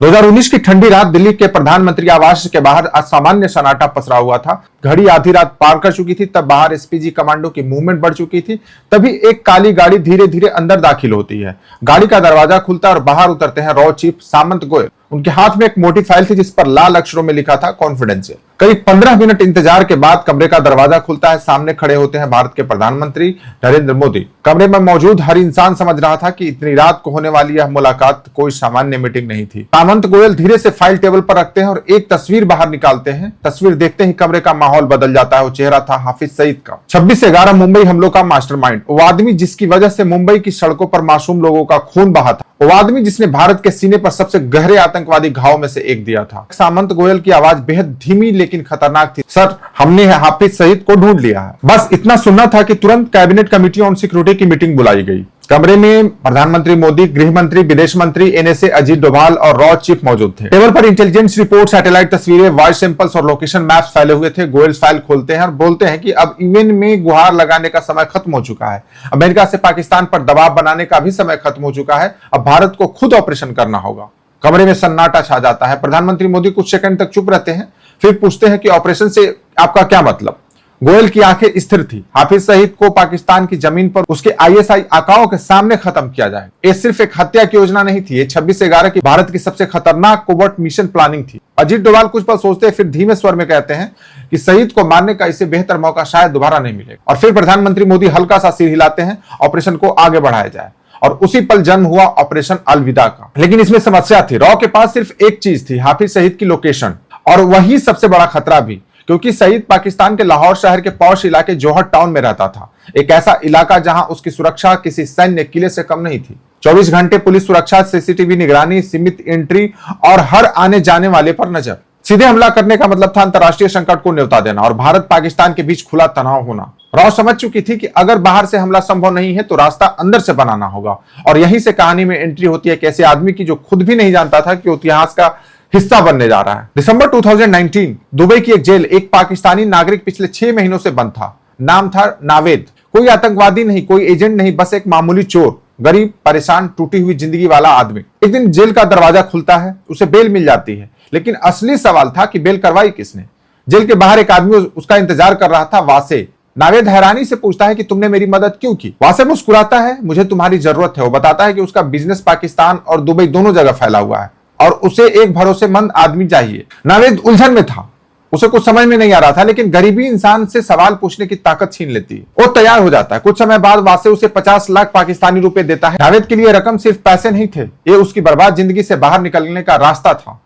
2019 की ठंडी रात दिल्ली के प्रधानमंत्री आवास के बाहर असामान्य सन्नाटा पसरा हुआ था। घड़ी आधी रात पार कर चुकी थी, तब बाहर एसपीजी कमांडो की मूवमेंट बढ़ चुकी थी। तभी एक काली गाड़ी धीरे धीरे अंदर दाखिल होती है। गाड़ी का दरवाजा खुलता है और बाहर उतरते हैं रॉ चीफ सामंत गोयल। उनके हाथ में एक मोटी फाइल थी जिस पर लाल अक्षरों में लिखा था कॉन्फिडेंशियल। करीब 15 मिनट इंतजार के बाद कमरे का दरवाजा खुलता है। सामने खड़े होते हैं भारत के प्रधानमंत्री नरेंद्र मोदी। कमरे में मौजूद हर इंसान समझ रहा था कि इतनी रात को होने वाली यह मुलाकात कोई सामान्य मीटिंग नहीं थी। सामंत गोयल धीरे से फाइल टेबल पर रखते हैं और एक तस्वीर बाहर निकालते हैं। तस्वीर देखते ही कमरे का माहौल बदल जाता है। वो चेहरा था हाफिज सईद का, 26/11 मुंबई हमलों का मास्टरमाइंड। वो आदमी जिसकी वजह से मुंबई की सड़कों पर मासूम लोगों का खून बहा था। वो आदमी जिसने भारत के सीने पर सबसे गहरे आतंकवादी घाव में से एक दिया था। सामंत गोयल की आवाज बेहद धीमी लेकिन खतरनाक थी। सर, हमने हाफिज सईद को ढूंढ लिया है। बस इतना सुनना था कि तुरंत कैबिनेट कमेटी ऑन सिक्योरिटी की मीटिंग बुलाई गई। कमरे में प्रधानमंत्री मोदी, गृह मंत्री, विदेश मंत्री, एनएसए अजीत डोभाल और रॉ चीफ मौजूद थे। टेबल पर इंटेलिजेंस रिपोर्ट, सैटेलाइट तस्वीरें, वॉइस सैंपल्स और लोकेशन मैप्स फैले हुए थे। गोयल फाइल खोलते हैं और बोलते हैं कि अब यूएन में गुहार लगाने का समय खत्म हो चुका है। अमेरिका से पाकिस्तान पर दबाव बनाने का भी समय खत्म हो चुका है। अब भारत को खुद ऑपरेशन करना होगा। कमरे में सन्नाटा छा जाता है। प्रधानमंत्री मोदी कुछ सेकंड तक चुप रहते हैं, फिर पूछते हैं कि ऑपरेशन से आपका क्या मतलब। गोयल की आंखें स्थिर थी। हाफिज सईद को पाकिस्तान की जमीन पर उसके आईएसआई आकाओं के सामने खत्म किया जाए। ये सिर्फ एक हत्या की योजना नहीं थी, ये 26/11 की भारत की सबसे खतरनाक कोवर्ट मिशन प्लानिंग थी। अजीत डोभाल कुछ पल सोचते हैं, फिर धीमे स्वर में कहते हैं कि सईद को मारने का इससे बेहतर मौका शायद दोबारा नहीं मिलेगा। और फिर प्रधानमंत्री मोदी हल्का सा सिर हिलाते हैं, ऑपरेशन को आगे बढ़ाया जाए। और उसी पल जन्म हुआ ऑपरेशन अलविदा का। लेकिन इसमें समस्या थी। रॉ के पास सिर्फ एक चीज थी, हाफिज सईद की लोकेशन, और वही सबसे बड़ा खतरा भी, क्योंकि सईद पाकिस्तान के लाहौर शहर के पौश इलाके जौहर टाउन में रहता था। एक ऐसा इलाका जहां उसकी सुरक्षा किसी सैन्य किले से कम नहीं थी। 24 घंटे पुलिस सुरक्षा, सीसीटीवी निगरानी, सीमित एंट्री और हर आने जाने वाले पर नजर। सीधे हमला करने का मतलब था अंतरराष्ट्रीय संकट को न्योता देना और भारत पाकिस्तान के बीच खुला तनाव होना। रॉ समझ चुकी थी कि अगर बाहर से हमला संभव नहीं है तो रास्ता अंदर से बनाना होगा। और यहीं से कहानी में एंट्री होती है एक ऐसे आदमी की जो खुद भी नहीं जानता था कि वो इतिहास का हिस्सा बनने जा रहा है। दिसंबर 2019, दुबई की एक जेल, एक पाकिस्तानी नागरिक पिछले 6 महीनों से बंद था। नाम था नावेद। कोई आतंकवादी नहीं, कोई एजेंट नहीं, बस एक मामूली चोर, गरीब, परेशान, टूटी हुई जिंदगी वाला आदमी। एक दिन जेल का दरवाजा खुलता है, उसे बेल मिल जाती है। लेकिन असली सवाल था कि बेल करवाई किसने। जेल के बाहर एक आदमी उसका इंतजार कर रहा था, वासे। नावेद हैरानी से पूछता है कि तुमने मेरी मदद क्यों की। वासे मुस्कुराता है, मुझे तुम्हारी जरूरत है। वो बताता है कि उसका बिजनेस पाकिस्तान और दुबई दोनों जगह फैला हुआ है और उसे एक भरोसेमंद आदमी चाहिए। नावेद उलझन में था, उसे कुछ समझ में नहीं आ रहा था, लेकिन गरीबी इंसान से सवाल पूछने की ताकत छीन लेती है। वो तैयार हो जाता है। कुछ समय बाद वासे उसे 50 लाख पाकिस्तानी रुपए देता है। नावेद के लिए रकम सिर्फ पैसे नहीं थे, ये उसकी बर्बाद जिंदगी से बाहर निकलने का रास्ता था।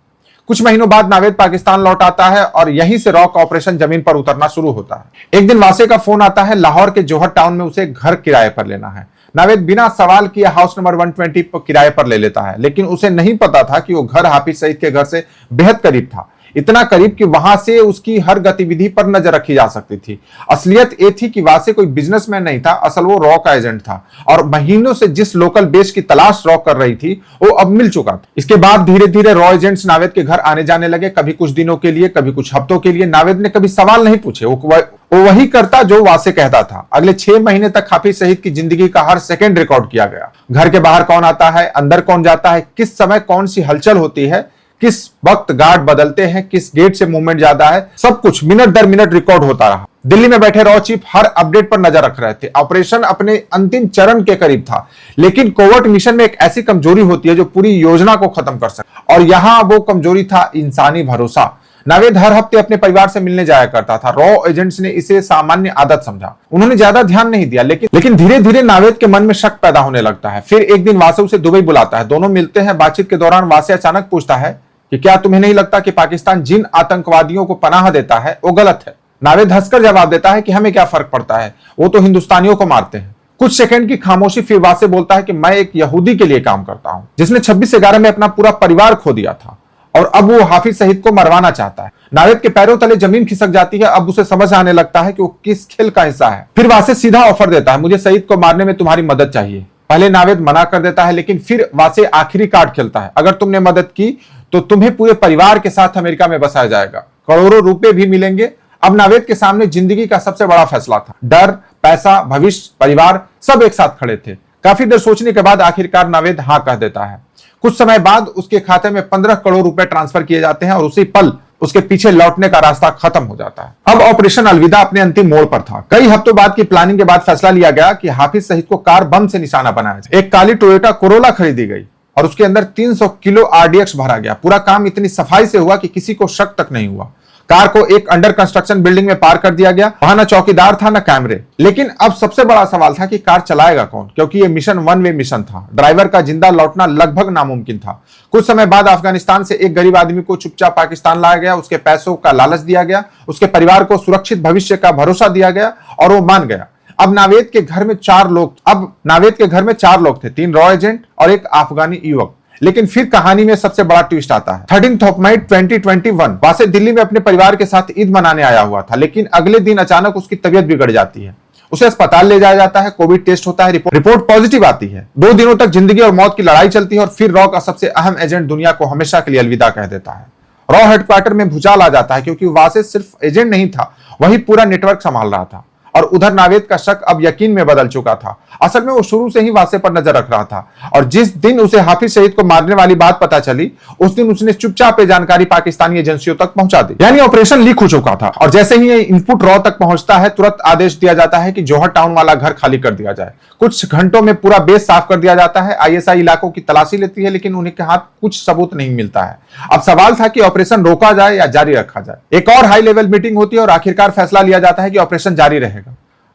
कुछ महीनों बाद नावेद पाकिस्तान लौट आता है और यहीं से रॉ का ऑपरेशन जमीन पर उतरना शुरू होता है। एक दिन वासे का फोन आता है, लाहौर के जौहर टाउन में उसे घर किराए पर लेना है। नावेद बिना सवाल किए हाउस नंबर 120 पर किराए पर ले लेता है, लेकिन उसे नहीं पता था कि वो घर हाफिज सईद के घर से बेहद करीब था। इतना करीब कि वहां से उसकी हर गतिविधि पर नजर रखी जा सकती थी। असलियत ये थी कि वासे कोई बिजनेसमैन नहीं था, असल वो रॉ का एजेंट था और महीनों से जिस लोकल बेस की तलाश रॉ कर रही थी वो अब मिल चुका था। इसके बाद धीरे धीरे रॉ एजेंट्स नावेद के घर आने जाने लगे, कभी कुछ दिनों के लिए, कभी कुछ हफ्तों के लिए। नावेद ने कभी सवाल नहीं पूछे, वो वही करता जो वासे कहता था। अगले 6 महीने तक हाफिज सईद की जिंदगी का हर सेकंड रिकॉर्ड किया गया। घर के बाहर कौन आता है, अंदर कौन जाता है, किस समय कौन सी हलचल होती है, किस वक्त गार्ड बदलते हैं, किस गेट से मूवमेंट ज्यादा है, सब कुछ मिनट दर मिनट रिकॉर्ड होता रहा। दिल्ली में बैठे रॉ चीफ हर अपडेट पर नजर रख रहे थे। ऑपरेशन अपने अंतिम चरण के करीब था, लेकिन कोवर्ट मिशन में एक ऐसी कमजोरी होती है जो पूरी योजना को खत्म कर सकती, और यहां वो कमजोरी था इंसानी भरोसा। नावेद हर हफ्ते अपने परिवार से मिलने जाया करता था। रॉ एजेंट्स ने इसे सामान्य आदत समझा, उन्होंने ज्यादा ध्यान नहीं दिया, लेकिन धीरे धीरे नावेद के मन में शक पैदा होने लगता है। फिर एक दिन वासे उसे दुबई बुलाता है। दोनों मिलते हैं। बातचीत के दौरान वासे अचानक पूछता है कि क्या तुम्हें नहीं लगता कि पाकिस्तान जिन आतंकवादियों को पनाह देता है वो गलत है। नावेद हंसकर जवाब देता है कि हमें क्या फर्क पड़ता है, वो तो हिंदुस्तानियों को मारते हैं। कुछ सेकंड की खामोशी, फिर वासे बोलता है कि मैं एक यहूदी के लिए काम करता हूं जिसने 26/11 में अपना पूरा परिवार खो दिया था और अब वो हाफिज सईद को मरवाना चाहता है। नावेद के पैरों तले जमीन खिसक जाती है। अब उसे समझ आने लगता है कि वो किस खेल का हिस्सा है। फिर वासे सीधा ऑफर देता है, मुझे सईद को मारने में तुम्हारी मदद चाहिए। पहले नावेद मना कर देता है, लेकिन फिर वासे आखिरी कार्ड खेलता है, अगर तुमने मदद की तो तुम्हें पूरे परिवार के साथ अमेरिका में बसाया जाएगा, करोड़ों रुपए भी मिलेंगे। अब नावेद के सामने जिंदगी का सबसे बड़ा फैसला था। डर, पैसा, भविष्य, परिवार सब एक साथ खड़े थे। काफी देर सोचने के बाद आखिरकार नावेद हाँ कह देता है। कुछ समय बाद उसके खाते में 15 करोड़ रुपए ट्रांसफर किए जाते हैं और उसी पल उसके पीछे लौटने का रास्ता खत्म हो जाता है। अब ऑपरेशन अलविदा अपने अंतिम मोड़ पर था। कई हफ्तों बाद की प्लानिंग के बाद फैसला लिया गया कि हाफिज सईद को कार बम से निशाना बनाया जाए। एक काली टोयोटा कोरोला खरीदी गई और उसके अंदर 300 किलो आरडीएक्स भरा गया। पूरा काम इतनी सफाई से हुआ कि किसी को शक तक नहीं हुआ। कार को एक अंडर कंस्ट्रक्शन बिल्डिंग में पार कर दिया गया। वहां ना चौकीदार था ना कैमरे। लेकिन अब सबसे बड़ा सवाल था कि कार चलाएगा कौन, क्योंकि यह मिशन वन वे मिशन था। ड्राइवर का जिंदा लौटना लगभग नामुमकिन था। कुछ समय बाद अफगानिस्तान से एक गरीब आदमी को चुपचाप पाकिस्तान लाया गया। उसके पैसों का लालच दिया गया, उसके परिवार को सुरक्षित भविष्य का भरोसा दिया गया और वो मान गया। अब नावेद के घर में चार लोग थे, 3 रॉ एजेंट और एक अफगानी युवक। लेकिन फिर कहानी में सबसे बड़ा ट्विस्ट आता है। 13 मई 2021 वासे दिल्ली में अपने परिवार के साथ ईद मनाने आया हुआ था, लेकिन अगले दिन अचानक उसकी तबीयत बिगड़ जाती है। उसे अस्पताल ले जाया जाता है, कोविड टेस्ट होता है, रिपोर्ट पॉजिटिव आती है। 2 दिनों तक जिंदगी और मौत की लड़ाई चलती है और फिर रॉ का सबसे अहम एजेंट दुनिया को हमेशा के लिए अलविदा कह देता है। रॉ हेडक्वार्टर में भूचाल आ जाता है, क्योंकि वासे सिर्फ एजेंट नहीं था, वही पूरा नेटवर्क संभाल रहा था। और उधर नावेद का शक अब यकीन में बदल चुका था। असल में वो शुरू से ही वासे पर नजर रख रहा था और जिस दिन उसे हाफिज सईद को मारने वाली बात पता चली, उस दिन उसने चुपचाप ये जानकारी पाकिस्तानी एजेंसियों तक पहुंचा दी। यानी ऑपरेशन लीक हो चुका था और जैसे ही ये इनपुट रॉ तक पहुंचता है, तुरंत आदेश दिया जाता है कि जौहर टाउन वाला घर खाली कर दिया जाए। कुछ घंटों में पूरा बेस साफ कर दिया जाता है। आईएसआई इलाकों की तलाशी लेती है, लेकिन उन्हें के हाथ कुछ सबूत नहीं मिलता है। अब सवाल था कि ऑपरेशन रोका जाए या जारी रखा जाए। एक और हाई लेवल मीटिंग होती है और आखिरकार फैसला लिया जाता है कि ऑपरेशन जारी रहेगा।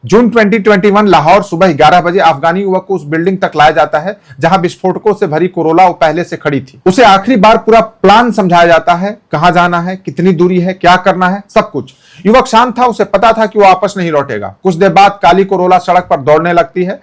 जून 2021 लाहौर सुबह 11 बजे अफगानी युवक को उस बिल्डिंग तक लाया जाता है जहां विस्फोटकों से भरी कोरोला वो पहले से खड़ी थी। उसे आखिरी बार पूरा प्लान समझाया जाता है, कहां जाना है, कितनी दूरी है, क्या करना है, सब कुछ। युवक शांत था, उसे पता था कि वो वापस नहीं लौटेगा। कुछ देर बाद काली कोरोला सड़क पर दौड़ने लगती है।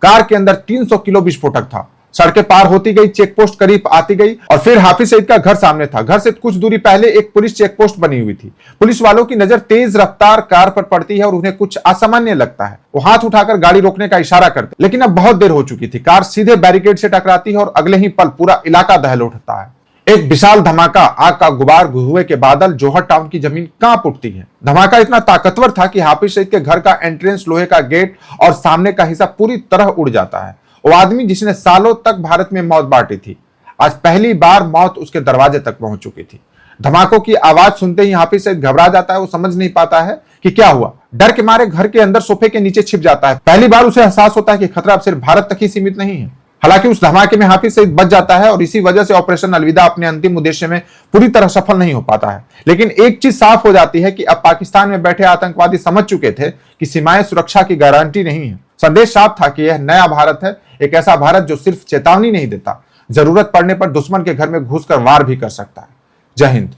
कार के अंदर 300 किलो विस्फोटक था। सड़कें पार होती गई, चेक पोस्ट करीब आती गई और फिर हाफिज सईद का घर सामने था। घर से कुछ दूरी पहले एक पुलिस चेक पोस्ट बनी हुई थी। पुलिस वालों की नजर तेज रफ्तार कार पर पड़ती है और उन्हें कुछ असामान्य लगता है। वो हाथ उठाकर गाड़ी रोकने का इशारा करते, लेकिन अब बहुत देर हो चुकी थी। कार सीधे बैरिकेड से टकराती है और अगले ही पल पूरा इलाका दहल उठता है। एक विशाल धमाका, आग का गुबार, धुएं के बादल, जौहर टाउन की जमीन कांप उठती है। धमाका इतना ताकतवर था कि हाफिज सईद के घर का एंट्रेंस, लोहे का गेट और सामने का हिस्सा पूरी तरह उड़ जाता है। वो आदमी जिसने सालों तक भारत में मौत बांटी थी, आज पहली बार मौत उसके दरवाजे तक पहुंच चुकी थी। धमाकों की आवाज सुनते ही हाफिज सईद घबरा जाता है। वो समझ नहीं पाता है कि क्या हुआ। डर के मारे घर के अंदर सोफे के नीचे छिप जाता है। पहली बार उसे एहसास होता है कि खतरा अब सिर्फ भारत तक ही सीमित नहीं है। हालांकि उस धमाके में हाफिज सईद बच जाता है और इसी वजह से ऑपरेशन अलविदा अपने अंतिम उद्देश्य में पूरी तरह सफल नहीं हो पाता है। लेकिन एक चीज साफ हो जाती है कि अब पाकिस्तान में बैठे आतंकवादी समझ चुके थे कि सीमाएं सुरक्षा की गारंटी नहीं है। संदेश साफ था कि यह नया भारत है, एक ऐसा भारत जो सिर्फ चेतावनी नहीं देता, जरूरत पड़ने पर दुश्मन के घर में घुसकर वार भी कर सकता है। जय हिंद।